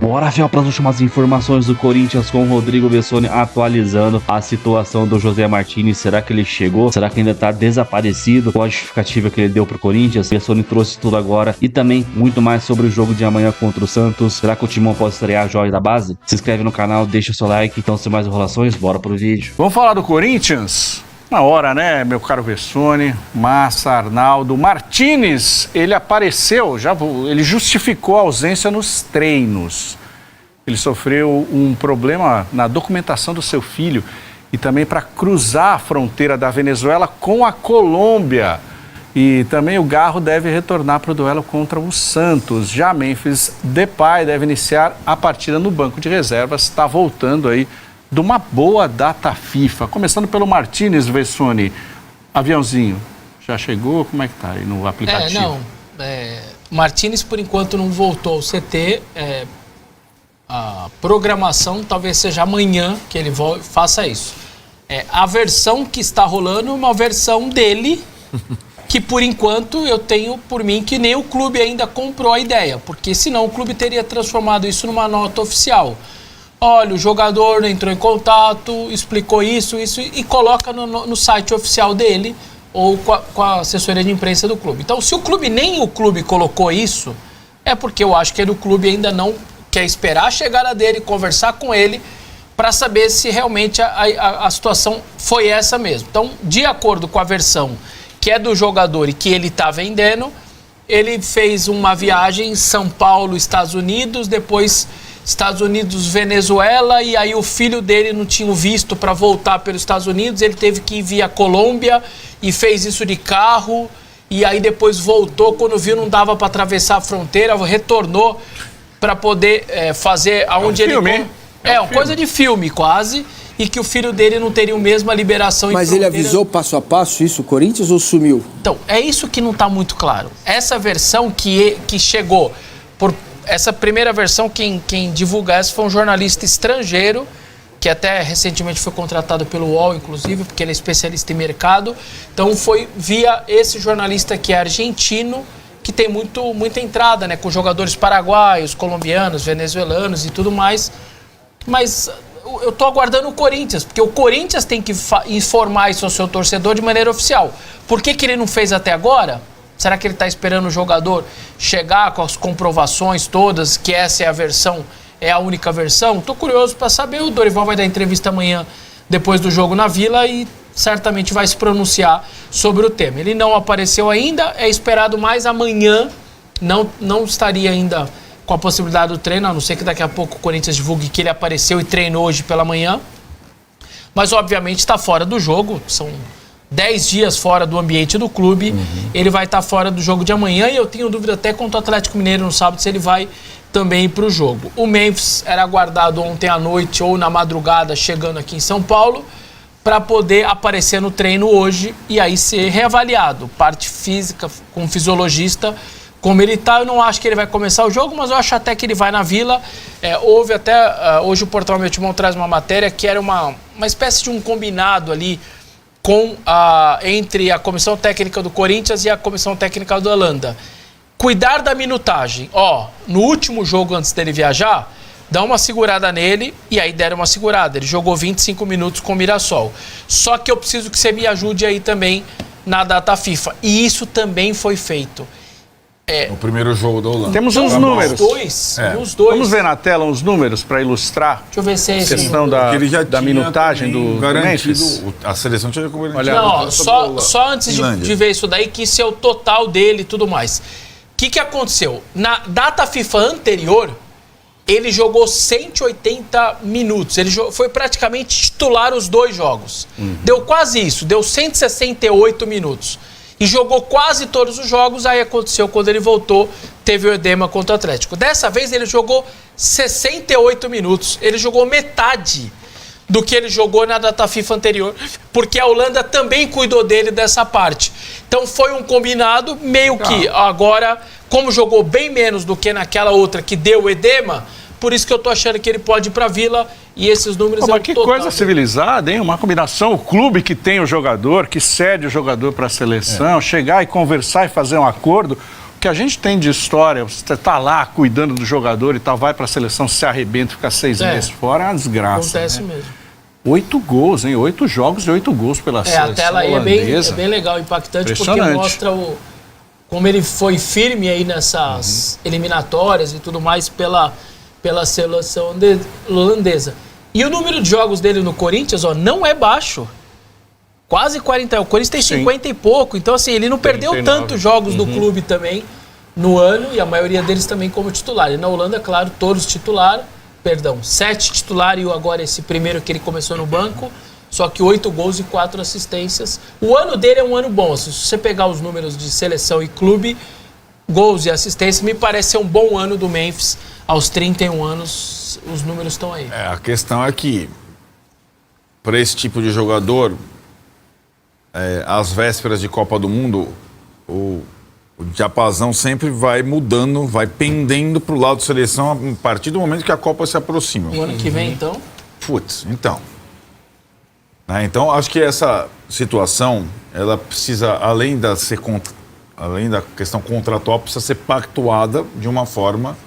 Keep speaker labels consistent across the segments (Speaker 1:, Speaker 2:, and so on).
Speaker 1: Bora, Fiel, para as últimas informações do Corinthians com o Rodrigo Bessoni atualizando a situação do José Martínez. Será que ele chegou? Será que ainda tá desaparecido? Qual a justificativa que ele deu pro Corinthians? Bessoni trouxe tudo agora e também muito mais sobre o jogo de amanhã contra o Santos. Será que o Timão pode estrear a joia da base? Se inscreve no canal, deixa o seu like. Então, sem mais enrolações, bora pro vídeo.
Speaker 2: Vamos falar do Corinthians? Na hora, né, meu caro Bessoni, Massa, Arnaldo, Martínez, ele apareceu, ele justificou a ausência nos treinos. Ele sofreu um problema na documentação do seu filho e também para cruzar a fronteira da Venezuela com a Colômbia. E também o Garro deve retornar para o duelo contra o Santos. Já Memphis Depay deve iniciar a partida no banco de reservas, está voltando aí de uma boa data FIFA. Começando pelo Martínez, Bessoni. Aviãozinho, já chegou? Como é que tá aí no aplicativo?
Speaker 3: Martínez, por enquanto, não voltou ao CT. A programação talvez seja amanhã que ele faça isso. A versão que está rolando é uma versão dele, que por enquanto eu tenho por mim que nem o clube ainda comprou a ideia, porque senão o clube teria transformado isso numa nota oficial. Olha, o jogador entrou em contato, explicou isso e coloca no site oficial dele ou com a assessoria de imprensa do clube. Então, se nem o clube colocou isso, é porque eu acho que o clube ainda não quer esperar a chegada dele, conversar com ele, para saber se realmente a situação foi essa mesmo. Então, de acordo com a versão que é do jogador e que ele está vendendo, ele fez uma viagem São Paulo, Estados Unidos, depois Estados Unidos, Venezuela, e aí o filho dele não tinha o visto para voltar pelos Estados Unidos, ele teve que ir via Colômbia e fez isso de carro, e aí depois voltou, quando viu não dava para atravessar a fronteira, retornou para poder fazer aonde ele... uma coisa de filme quase, e que o filho dele não teria a mesma liberação.
Speaker 4: Mas ele avisou passo a passo isso, o Corinthians, ou sumiu?
Speaker 3: Então, é isso que não está muito claro. Essa versão que chegou por... Essa primeira versão, quem divulga essa foi um jornalista estrangeiro, que até recentemente foi contratado pelo UOL, inclusive, porque ele é especialista em mercado. Então foi via esse jornalista que é argentino, que tem muita entrada, né, com jogadores paraguaios, colombianos, venezuelanos e tudo mais. Mas eu tô aguardando o Corinthians, porque o Corinthians tem que informar isso ao seu torcedor de maneira oficial. Por que ele não fez até agora? Será que ele está esperando o jogador chegar com as comprovações todas, que essa é a versão, é a única versão? Estou curioso para saber. O Dorival vai dar entrevista amanhã, depois do jogo na Vila, e certamente vai se pronunciar sobre o tema. Ele não apareceu ainda, é esperado mais amanhã, não estaria ainda com a possibilidade do treino, a não ser que daqui a pouco o Corinthians divulgue que ele apareceu e treinou hoje pela manhã. Mas, obviamente, está fora do jogo, são 10 dias fora do ambiente do clube, ele vai estar fora do jogo de amanhã, e eu tenho dúvida até quanto ao Atlético Mineiro no sábado, se ele vai também ir para o jogo. O Memphis era aguardado ontem à noite ou na madrugada, chegando aqui em São Paulo, para poder aparecer no treino hoje e aí ser reavaliado. Parte física, com o fisiologista, como ele está. Eu não acho que ele vai começar o jogo, mas eu acho até que ele vai na Vila. Houve até, hoje o Portal Meu Timão traz uma matéria que era uma espécie de um combinado ali, entre a comissão técnica do Corinthians e a comissão técnica do Holanda. Cuidar da minutagem. No último jogo antes dele viajar, dá uma segurada nele, e aí deram uma segurada. Ele jogou 25 minutos com o Mirassol. Só que eu preciso que você me ajude aí também na data FIFA. E isso também foi feito.
Speaker 5: O primeiro jogo da Holanda.
Speaker 2: Temos uns números.
Speaker 3: Os dois.
Speaker 2: Vamos ver na tela uns números para ilustrar.
Speaker 3: Deixa eu ver se é esse.
Speaker 2: A questão da minutagem do Memphis.
Speaker 5: A seleção tinha como
Speaker 3: não, só antes de ver isso daí, que isso é o total dele e tudo mais. O que aconteceu? Na data FIFA anterior, ele jogou 180 minutos. Ele foi praticamente titular os dois jogos. Deu quase isso, deu 168 minutos. E jogou quase todos os jogos, aí aconteceu quando ele voltou, teve o edema contra o Atlético. Dessa vez ele jogou 68 minutos, ele jogou metade do que ele jogou na data FIFA anterior, porque a Holanda também cuidou dele dessa parte. Então foi um combinado, meio que agora, como jogou bem menos do que naquela outra que deu o edema, por isso que eu tô achando que ele pode ir pra Vila, e esses números...
Speaker 2: Mas que coisa civilizada, hein? Uma combinação, o clube que tem o jogador, que cede o jogador para a seleção, chegar e conversar e fazer um acordo. que a gente tem de história, você tá lá cuidando do jogador e tal, vai pra seleção, se arrebenta, fica 6 meses fora, é uma desgraça.
Speaker 3: Acontece
Speaker 2: né?
Speaker 3: mesmo.
Speaker 2: 8 gols, hein? 8 jogos e 8 gols pela seleção
Speaker 3: a tela aí
Speaker 2: holandesa.
Speaker 3: é bem legal, impactante, porque mostra como ele foi firme aí nessas eliminatórias e tudo mais pela seleção holandesa. E o número de jogos dele no Corinthians, não é baixo. Quase 40. O Corinthians tem 50 e pouco. Então, assim, ele não perdeu tantos jogos do clube também no ano, e a maioria deles também como titular. E na Holanda, claro, todos titular. 7 titular e agora esse primeiro que ele começou no banco, só que 8 gols e 4 assistências. O ano dele é um ano bom. Se você pegar os números de seleção e clube, gols e assistências, me parece ser um bom ano do Memphis. Aos 31 anos, os números estão aí.
Speaker 5: A questão é que, para esse tipo de jogador, às vésperas de Copa do Mundo, o diapasão sempre vai mudando, vai pendendo para o lado de seleção a partir do momento que a Copa se aproxima.
Speaker 3: O ano que vem, então?
Speaker 5: Então, acho que essa situação, ela precisa, além da questão contratual, precisa ser pactuada de uma forma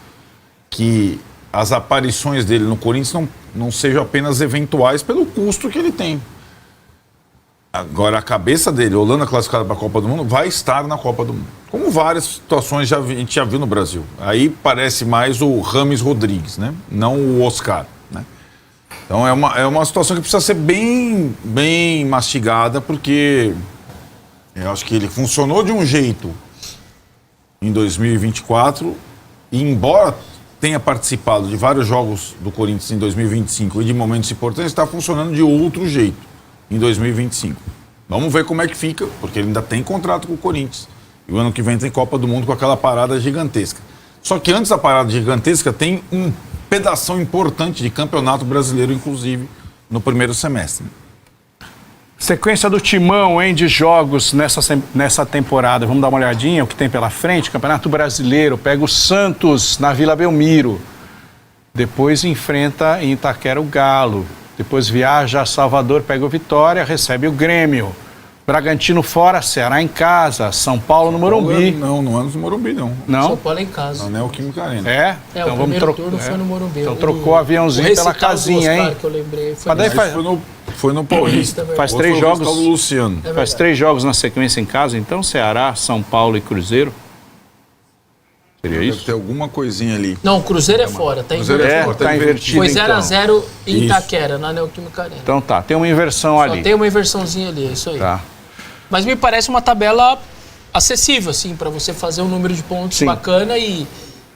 Speaker 5: que as aparições dele no Corinthians não sejam apenas eventuais pelo custo que ele tem. Agora, a cabeça dele, Holanda classificada para a Copa do Mundo, vai estar na Copa do Mundo. Como várias situações a gente já viu no Brasil. Aí parece mais o Rames Rodrigues, né? Não o Oscar, né? Então é uma situação que precisa ser bem, bem mastigada, porque eu acho que ele funcionou de um jeito em 2024 e, embora tenha participado de vários jogos do Corinthians em 2025 e de momentos importantes, está funcionando de outro jeito em 2025. Vamos ver como é que fica, porque ele ainda tem contrato com o Corinthians. E o ano que vem tem Copa do Mundo com aquela parada gigantesca. Só que antes da parada gigantesca tem um pedação importante de campeonato brasileiro, inclusive, no primeiro semestre.
Speaker 2: Sequência do timão, hein, de jogos nessa temporada. Vamos dar uma olhadinha o que tem pela frente. Campeonato Brasileiro, pega o Santos na Vila Belmiro. Depois enfrenta em Itaquera o Galo. Depois viaja a Salvador, pega o Vitória, recebe o Grêmio. Bragantino fora, Ceará em casa, São Paulo no Morumbi.
Speaker 5: Não é no Morumbi, não.
Speaker 2: Não?
Speaker 3: São Paulo é em casa.
Speaker 5: Não é o Química Arena.
Speaker 3: Então vamos trocar. O primeiro turno foi no Morumbi.
Speaker 2: Então trocou o aviãozinho pela casinha, hein?
Speaker 3: Que eu lembrei.
Speaker 5: Foi no Paulista.
Speaker 2: Faz 3 jogos.
Speaker 5: Do Luciano.
Speaker 2: Faz 3 jogos na sequência em casa, então Ceará, São Paulo e Cruzeiro. Seria isso?
Speaker 5: Deve ter alguma coisinha ali.
Speaker 3: Não, o Cruzeiro é fora. Tá invertido.
Speaker 2: Tá invertido.
Speaker 3: Foi
Speaker 2: então.
Speaker 3: 0-0 em Itaquera, na Neoquímica Arena.
Speaker 2: Então tá, tem uma inversão ali.
Speaker 3: Só tem uma inversãozinha ali, é isso aí.
Speaker 2: Tá.
Speaker 3: Mas me parece uma tabela acessível, assim, para você fazer um número de pontos bacana e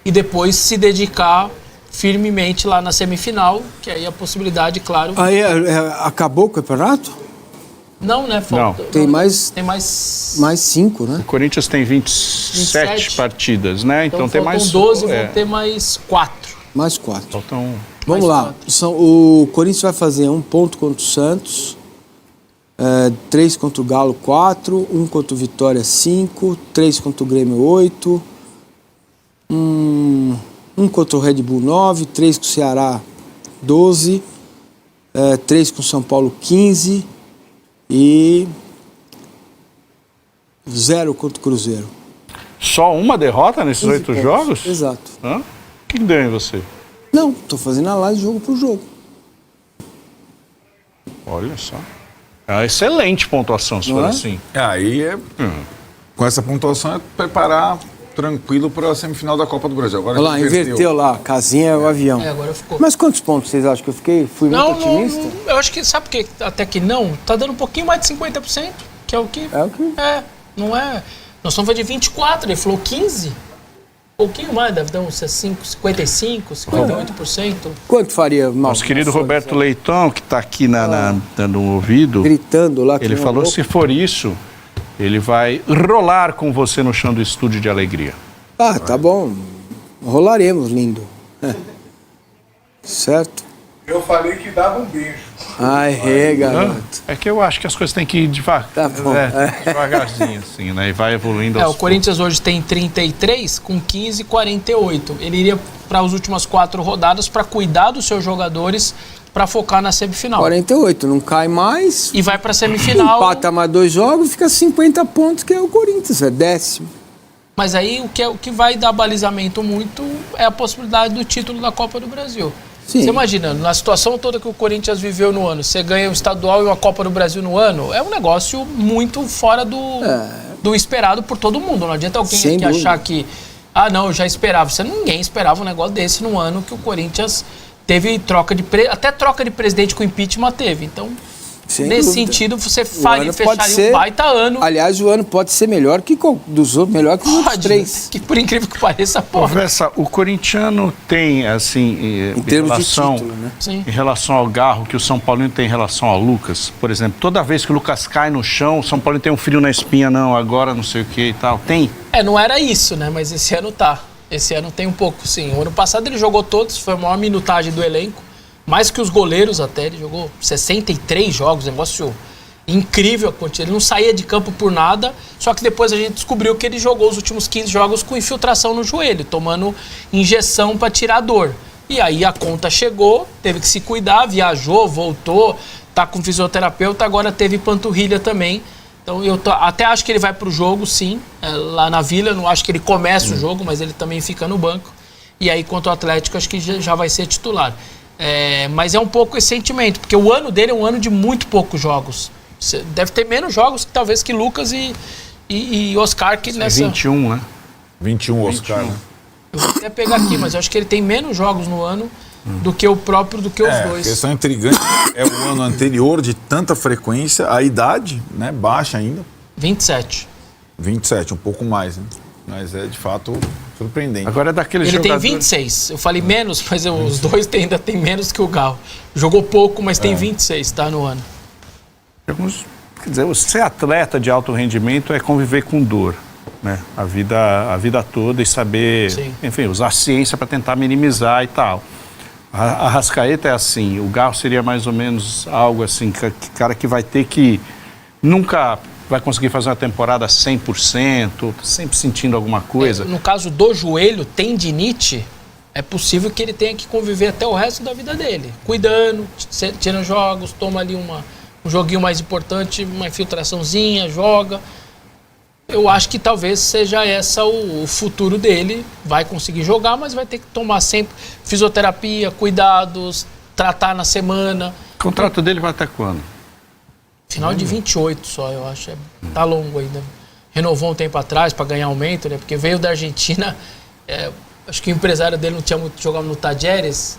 Speaker 3: depois se dedicar firmemente lá na semifinal, que aí a possibilidade, claro...
Speaker 4: Aí acabou o campeonato?
Speaker 3: Não, né? Falta,
Speaker 4: não. Tem mais 5, né?
Speaker 2: O Corinthians tem 27 partidas, né? Então tem mais
Speaker 3: 12, vão ter mais 4.
Speaker 4: Mais 4.
Speaker 2: Faltam...
Speaker 4: Vamos lá. O Corinthians vai fazer 1 ponto contra o Santos, 3 contra o Galo, 4, 1 contra o Vitória, 5, 3 contra o Grêmio, 8, 1 contra o Red Bull, 9, 3 com o Ceará, 12, 3 com o São Paulo, 15 e 0 contra o Cruzeiro.
Speaker 2: Só uma derrota nesses 8
Speaker 4: pontos.
Speaker 2: jogos?
Speaker 4: Exato.
Speaker 2: Hã? Que deu em você?
Speaker 4: Não, tô fazendo análise jogo por jogo.
Speaker 2: Olha só. É uma excelente pontuação, se for assim.
Speaker 5: Aí com essa pontuação é preparar tranquilo para a semifinal da Copa do Brasil. Agora
Speaker 4: olha lá, inverteu lá, casinha é o avião.
Speaker 3: Agora ficou.
Speaker 4: Mas quantos pontos vocês acham que eu fiquei? Fui muito otimista?
Speaker 3: Não, eu acho que, sabe por que até que não? Tá dando um pouquinho mais de 50%, que é o que... não é... Nós estamos falando de 24, ele falou 15. Um pouquinho mais, deve dar uns 55, 58%.
Speaker 4: Quanto faria, mal?
Speaker 2: Nosso querido Roberto Leitão, que está aqui no ouvido,
Speaker 4: gritando lá.
Speaker 2: Ele falou, se for isso, ele vai rolar com você no chão do estúdio de alegria.
Speaker 4: Ah, tá bom. Rolaremos, lindo. Certo?
Speaker 6: Eu falei que dava um beijo.
Speaker 4: Ai, garoto.
Speaker 2: É que eu acho que as coisas têm que ir devagar.
Speaker 4: Tá bom.
Speaker 2: Devagarzinho, assim, né? E vai evoluindo
Speaker 3: o Corinthians hoje tem 33, com 15, 48. Ele iria para as últimas 4 rodadas para cuidar dos seus jogadores, para focar na semifinal.
Speaker 4: 48, não cai mais.
Speaker 3: E vai para a semifinal.
Speaker 4: Empata mais 2 jogos, fica 50 pontos, que é o Corinthians, é 10º.
Speaker 3: Mas aí o que vai dar balizamento muito é a possibilidade do título da Copa do Brasil.
Speaker 4: Sim.
Speaker 3: Você imagina, na situação toda que o Corinthians viveu no ano, você ganha um estadual e uma Copa do Brasil no ano, é um negócio muito fora do esperado por todo mundo. Não adianta alguém
Speaker 4: Sem
Speaker 3: aqui
Speaker 4: dúvida.
Speaker 3: achar que, eu já esperava. Ninguém esperava um negócio desse no ano que o Corinthians teve até troca de presidente com impeachment teve. Então,
Speaker 4: Sem
Speaker 3: nesse
Speaker 4: dúvida.
Speaker 3: sentido, você
Speaker 4: O ano pode
Speaker 3: fecharia
Speaker 4: ser-
Speaker 3: um baita ano.
Speaker 4: Aliás, o ano pode ser melhor que dos outros, melhor que os outros
Speaker 3: Pode,
Speaker 4: 3.
Speaker 3: que por incrível que pareça, porra.
Speaker 2: Conversa, o corintiano tem, assim,
Speaker 4: Em termos de título, né?
Speaker 3: Sim.
Speaker 2: em relação ao Garro, que o São Paulino tem em relação ao Lucas, por exemplo, toda vez que o Lucas cai no chão, o São Paulino tem um frio na espinha, não, agora não sei o que e tal. Tem?
Speaker 3: Não era isso, né? Mas esse ano tá. Esse ano tem um pouco, sim. O ano passado ele jogou todos, foi a maior minutagem do elenco. Mais que os goleiros até, ele jogou 63 jogos, negócio incrível a quantia. Ele não saía de campo por nada, só que depois a gente descobriu que ele jogou os últimos 15 jogos com infiltração no joelho, tomando injeção para tirar a dor. E aí a conta chegou, teve que se cuidar, viajou, voltou, tá com fisioterapeuta, agora teve panturrilha também. Então eu até acho que ele vai pro jogo, sim, lá na Vila. Eu não acho que ele começa o jogo, mas ele também fica no banco. E aí contra o Atlético acho que já vai ser titular. Mas é um pouco esse sentimento, porque o ano dele é um ano de muito poucos jogos. Deve ter menos jogos talvez que Lucas e Oscar, que nessa...
Speaker 2: 21, né?
Speaker 5: 21, Oscar.
Speaker 2: 21.
Speaker 5: Né?
Speaker 3: Eu vou até pegar aqui, mas eu acho que ele tem menos jogos no ano do que o próprio, do que os
Speaker 5: A
Speaker 3: dois.
Speaker 5: questão intrigante é o ano anterior de tanta frequência, a idade, né, baixa ainda,
Speaker 3: 27.
Speaker 5: 27, um pouco mais, né? Mas é de fato surpreendente.
Speaker 2: Agora é daqueles
Speaker 3: Ele tem
Speaker 2: jogadores...
Speaker 3: 26. Eu falei menos, mas os dois ainda tem menos que o Gal. Jogou pouco, mas tem 26, tá, no ano.
Speaker 2: Quer dizer, ser atleta de alto rendimento é conviver com dor, né? A vida toda e saber,
Speaker 3: Sim.
Speaker 2: enfim, usar a ciência para tentar minimizar e tal. A Arrascaeta é assim, o Garro seria mais ou menos algo assim, cara que vai ter que nunca vai conseguir fazer uma temporada 100%, sempre sentindo alguma coisa.
Speaker 3: No caso do joelho, tendinite, é possível que ele tenha que conviver até o resto da vida dele. Cuidando, tira jogos, toma ali um joguinho mais importante, uma infiltraçãozinha, joga. Eu acho que talvez seja essa o futuro dele. Vai conseguir jogar, mas vai ter que tomar sempre fisioterapia, cuidados, tratar na semana.
Speaker 2: O contrato dele vai até quando?
Speaker 3: Final de 28 só, eu acho. Tá longo ainda. Renovou um tempo atrás para ganhar aumento, né? Porque veio da Argentina. Acho que o empresário dele não tinha muito jogado no Tajeres.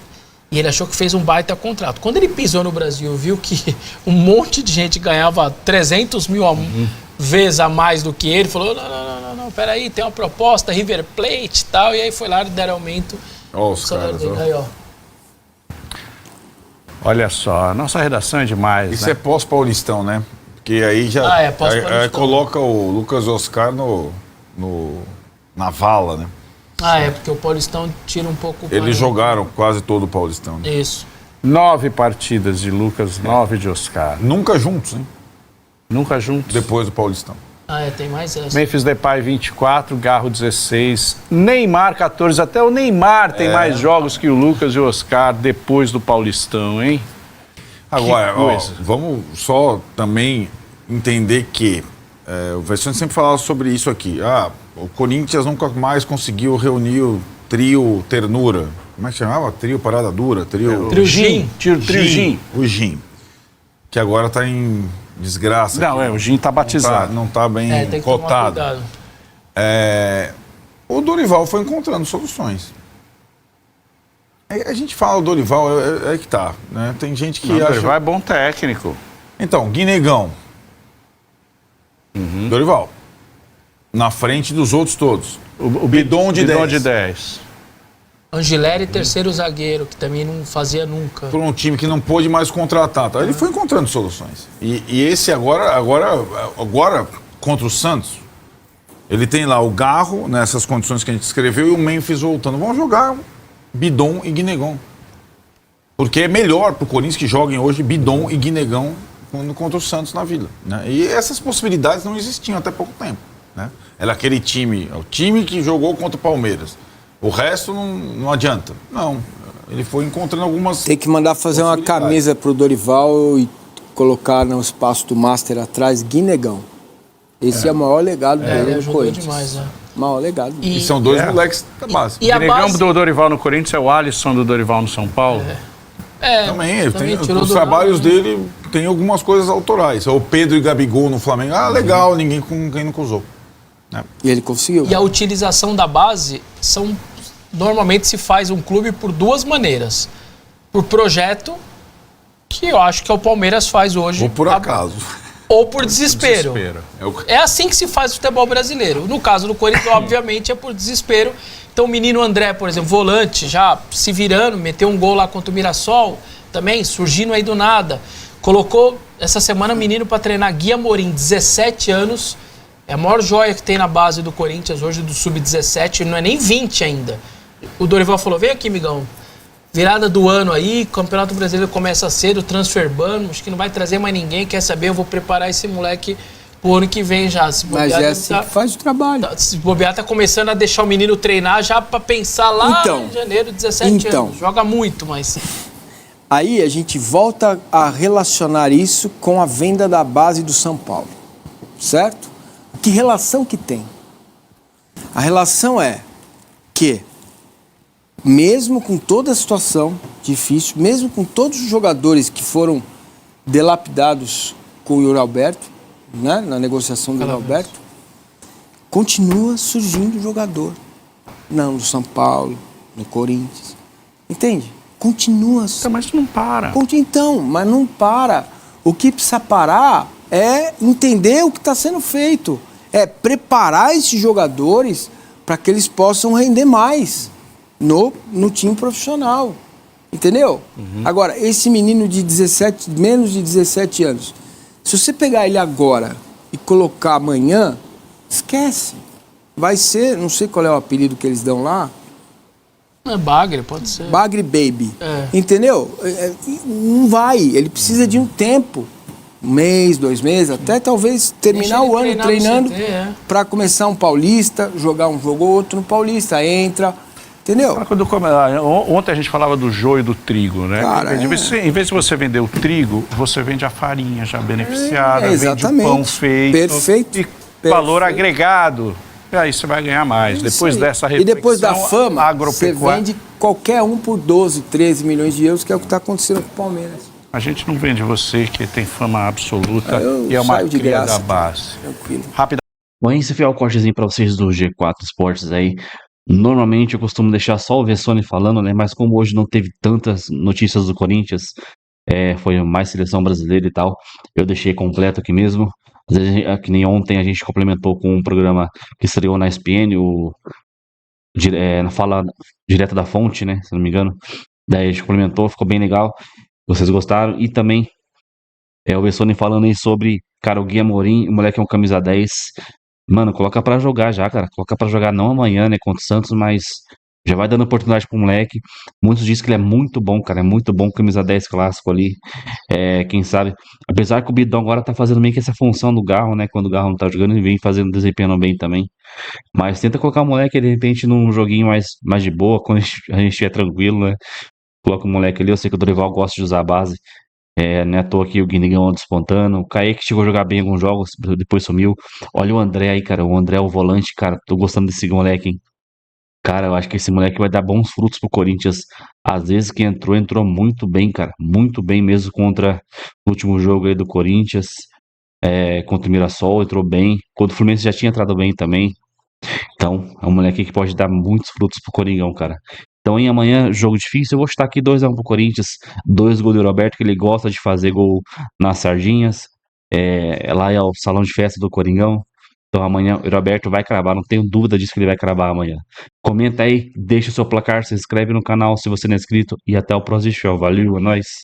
Speaker 3: E ele achou que fez um baita contrato. Quando ele pisou no Brasil, viu que um monte de gente ganhava 300 mil vezes a mais do que ele, falou, não, peraí, tem uma proposta, River Plate e tal, e aí foi lá e deram aumento.
Speaker 5: Ó, os
Speaker 3: Salário
Speaker 5: caras,
Speaker 3: dele,
Speaker 5: ó.
Speaker 3: aí, ó.
Speaker 2: Olha só, a nossa redação é demais,
Speaker 5: Isso
Speaker 2: né?
Speaker 5: é pós-paulistão, né? Porque aí já
Speaker 3: pós-paulistão.
Speaker 5: aí coloca o Lucas Oscar na vala, né?
Speaker 3: Porque o Paulistão tira um pouco...
Speaker 5: Eles jogaram quase todo o Paulistão. Né?
Speaker 3: Isso.
Speaker 2: 9 partidas de Lucas, 9 de Oscar.
Speaker 5: Nunca juntos, hein?
Speaker 2: Nunca juntos.
Speaker 5: Depois do Paulistão.
Speaker 3: Tem mais essa.
Speaker 2: Memphis Depay 24, Garro 16, Neymar 14. Até o Neymar tem mais jogos que o Lucas e o Oscar depois do Paulistão, hein?
Speaker 5: Agora,
Speaker 2: Que
Speaker 5: ó,
Speaker 2: coisa.
Speaker 5: vamos só também entender que o Vessone sempre falava sobre isso aqui. O Corinthians nunca mais conseguiu reunir o trio Ternura. Como é que chamava? Trio Parada Dura? Trio
Speaker 3: Gin.
Speaker 2: Trio Gin.
Speaker 5: O Gin. Que agora está em desgraça.
Speaker 2: Não,
Speaker 5: aqui.
Speaker 2: o Gin tá batizado.
Speaker 5: Não tá bem
Speaker 3: Tem que tomar
Speaker 5: cotado.
Speaker 3: cuidado.
Speaker 5: O Dorival foi encontrando soluções. A gente fala o Dorival, é que tá. Né? Tem gente que
Speaker 2: Não,
Speaker 5: acha...
Speaker 2: Dorival é bom técnico.
Speaker 5: Então, Guinegão. Dorival. Na frente dos outros todos.
Speaker 2: O
Speaker 5: Bidon de 10.
Speaker 2: 10.
Speaker 3: Angileri, terceiro zagueiro, que também não fazia nunca.
Speaker 5: Por um time que não pôde mais contratar. Tá? Ele foi encontrando soluções. E esse agora, contra o Santos, ele tem lá o Garro, nessas condições que a gente escreveu, e o Memphis voltando. Vão jogar Bidon e Guinegão. Porque é melhor pro Corinthians que joguem hoje Bidon e Guinegão contra o Santos na Vila. Né? E essas possibilidades não existiam até pouco tempo. Né? Era aquele time, o time que jogou contra o Palmeiras. O resto não adianta. Não, ele foi encontrando algumas...
Speaker 4: Tem que mandar fazer uma camisa pro Dorival e colocar no espaço do Master atrás, Guinegão. Esse é o maior legado
Speaker 3: Ele
Speaker 4: do
Speaker 3: ajudou
Speaker 4: Corinthians.
Speaker 3: demais, né?
Speaker 4: Mal legado.
Speaker 5: E são dois
Speaker 2: É.
Speaker 5: moleques da base.
Speaker 3: E a
Speaker 2: Negão
Speaker 3: base...
Speaker 2: do Dorival no Corinthians é o Alisson do Dorival no São Paulo.
Speaker 5: Também, ele
Speaker 3: também
Speaker 5: tem,
Speaker 3: tirou
Speaker 5: os
Speaker 3: do
Speaker 5: trabalhos
Speaker 3: lado, né?
Speaker 5: dele tem algumas coisas autorais. O Pedro e Gabigol no Flamengo. Ah, legal, ninguém nunca usou.
Speaker 4: E ele conseguiu.
Speaker 3: E a utilização da base normalmente se faz um clube por duas maneiras. Por projeto, que eu acho que o Palmeiras faz hoje.
Speaker 5: Ou por acaso.
Speaker 3: Ou por desespero.
Speaker 5: É o-
Speaker 3: É assim que se faz o futebol brasileiro. No caso do Corinthians, obviamente, é por desespero. Então o menino André, por exemplo, volante, já se virando, meteu um gol lá contra o Mirassol, também surgindo aí do nada. Colocou essa semana o menino para treinar Gui Amorim, 17 anos. É a maior joia que tem na base do Corinthians hoje, do Sub-17, não é nem 20 ainda. O Dorival falou, vem aqui, migão. Virada do ano aí, Campeonato Brasileiro começa cedo, transfer ban, acho que não vai trazer mais ninguém, quer saber, eu vou preparar esse moleque pro ano que vem já. Se
Speaker 4: Mas
Speaker 3: bobear,
Speaker 4: é assim que faz o trabalho.
Speaker 3: se bobear, tá começando a deixar o menino treinar já pra pensar lá
Speaker 4: Então.
Speaker 3: em janeiro, 17
Speaker 4: Então.
Speaker 3: anos. Joga muito, mas...
Speaker 4: Aí a gente volta a relacionar isso com a venda da base do São Paulo, certo? Que relação que tem? A relação é que, mesmo com toda a situação difícil, mesmo com todos os jogadores que foram delapidados com o Yuri Alberto, né, na negociação do Yuri Alberto, continua surgindo jogador. Não no São Paulo, no Corinthians. Entende? Continua.
Speaker 2: Mas não para.
Speaker 4: Então, mas não para. O que precisa parar é entender o que está sendo feito. É preparar esses jogadores para que eles possam render mais no time profissional. Entendeu? Agora, esse menino de menos de 17 anos, se você pegar ele agora e colocar amanhã, esquece. Vai ser, não sei qual é o apelido que eles dão lá,
Speaker 3: Não é bagre, pode ser.
Speaker 4: Bagre Baby.
Speaker 3: É.
Speaker 4: Entendeu? Não vai. Ele precisa de um tempo. 1 mês, 2 meses, até talvez terminar
Speaker 3: Deixa
Speaker 4: o
Speaker 3: ele
Speaker 4: ano
Speaker 3: treinar no
Speaker 4: treinando
Speaker 3: CT,
Speaker 4: para começar um paulista, jogar um jogo ou outro no paulista, entra. Entendeu?
Speaker 2: Ontem a gente falava do joio e do trigo, né?
Speaker 4: Cara,
Speaker 2: em vez de você vender o trigo, você vende a farinha já beneficiada, vende o
Speaker 4: exatamente.
Speaker 2: pão feito.
Speaker 4: Perfeito.
Speaker 2: E valor agregado. E aí você vai ganhar mais.
Speaker 4: Isso
Speaker 2: Depois
Speaker 4: aí.
Speaker 2: dessa
Speaker 4: E
Speaker 2: reflexão
Speaker 4: depois da fama, você
Speaker 2: agropecuária.
Speaker 4: vende qualquer um por 12, 13 milhões de euros, que é o que está acontecendo com o Palmeiras.
Speaker 2: A gente não vende você que tem fama absoluta
Speaker 4: Eu
Speaker 2: e é uma
Speaker 4: saio de
Speaker 2: cria
Speaker 4: graça,
Speaker 2: da base.
Speaker 4: Tranquilo.
Speaker 2: Rápida.
Speaker 1: Bom, esse foi o cortezinho pra vocês do G4 Esportes aí. Normalmente eu costumo deixar só o Vessone falando, né? Mas como hoje não teve tantas notícias do Corinthians, foi mais seleção brasileira e tal, eu deixei completo aqui mesmo. Às vezes, que nem ontem a gente complementou com um programa que estreou na ESPN, na fala direta da fonte, né? Se não me engano. Daí a gente complementou, ficou bem legal. Vocês gostaram? E também o Vessone falando aí sobre, cara, o Gui Amorim, o moleque é um camisa 10. Mano, coloca pra jogar já, cara. Coloca pra jogar não amanhã, né, contra o Santos, mas já vai dando oportunidade pro moleque. Muitos dizem que ele é muito bom, cara. É muito bom, camisa 10 clássico ali. Quem sabe. Apesar que o Bidão agora tá fazendo meio que essa função do Garro, né? Quando o Garro não tá jogando, ele vem desempenhando bem também. Mas tenta colocar o moleque, de repente, num joguinho mais de boa, quando a gente estiver tranquilo, né? Coloca o moleque ali. Eu sei que o Dorival gosta de usar a base. Não é à toa que o Guinigão despontando. O Kaique chegou a jogar bem alguns jogos, depois sumiu. Olha o André aí, cara. O André é o volante, cara. Tô gostando desse moleque, hein? Cara, eu acho que esse moleque vai dar bons frutos pro Corinthians. Às vezes que entrou muito bem, cara. Muito bem mesmo contra o último jogo aí do Corinthians. Contra o Mirassol, entrou bem. Contra o Fluminense já tinha entrado bem também. Então, é um moleque que pode dar muitos frutos pro Coringão, cara. Então, amanhã, jogo difícil, eu vou chutar aqui 2-1 pro Corinthians, 2 gols do Roberto, que ele gosta de fazer gol nas sardinhas. Lá é o salão de festa do Coringão. Então, amanhã o Roberto vai cravar, não tenho dúvida disso que ele vai cravar amanhã. Comenta aí, deixa o seu placar, se inscreve no canal se você não é inscrito e até o próximo show. Valeu, é nóis!